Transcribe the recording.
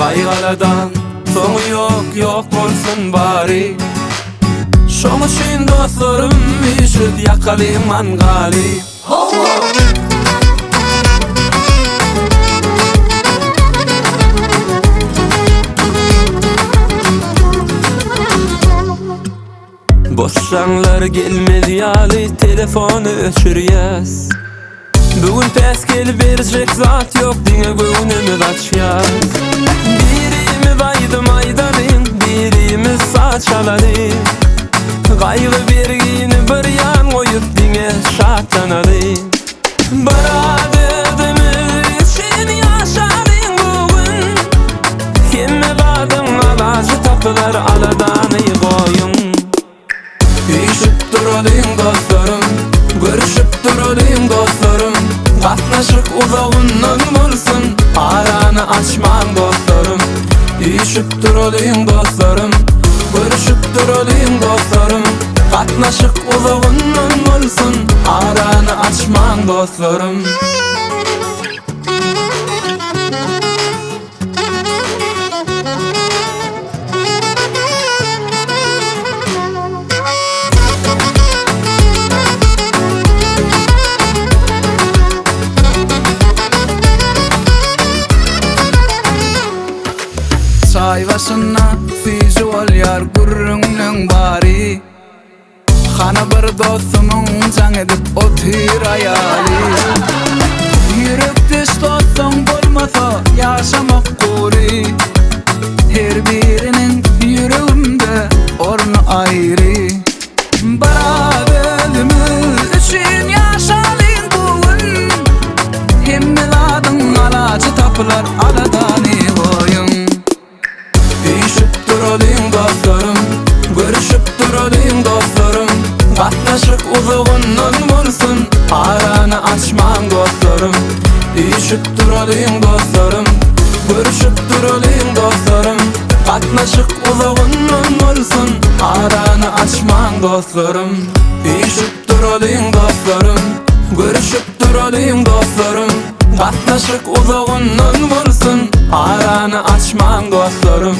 Gaygaladan soňu ýok bolsun bari. Şoň üçin dostlarym üşüt ýakalyman gali. Boşanlar gelmedi ýaly telefonu öçürýäs. Bugün pes gelip berjek zat ýok diňe göwnümi açýas. Birimi baýdy maýdanyň, birimi saçalady. Gaýgy bergini bir ýan goýup diňe şatlanady. Baradydymyz üçin ýaşadyň bugün. Hemme badyň alajy tapylar aladany goýun. Üşüp duradyň dostlarym, görüşüp duradyň dostlarym. Gatnaşyk uzagyndan bolsun, arany açman dostlarym. Üşüp duradyň dostlarym, görüşüp duradyň dostlarym. Gatnaşyk uzagyndan bolsun, arany açman dostlarym. Çay başına visual ýar gurrunlyň bari. Hana bir dostumyň jaň edip otyr aýaly. Ýürekde dostum bolmasa ýaşamak gory. Her biriniň ýüregimde orny aýry. Baradymyz üçin ýaşadyň bugün. Hemmeladyn alajy tapylar aladany goýun. Üşüp duradyň dostlarym, görüşüp duradyň dostlarym. Gatnaşyk uzagyndan bolsun, arany açman dostlarym. Üşüp duradyň dostlarym, görüşüp duradyň dostlarym. Gatnaşyk uzagyndan bolsun, arany açman dostlarym. Üşüp duradyň dostlarym, görüşüp duradyň dostlarym. Gatnaşyk uzagyndan bolsun, arany açman dostlarym.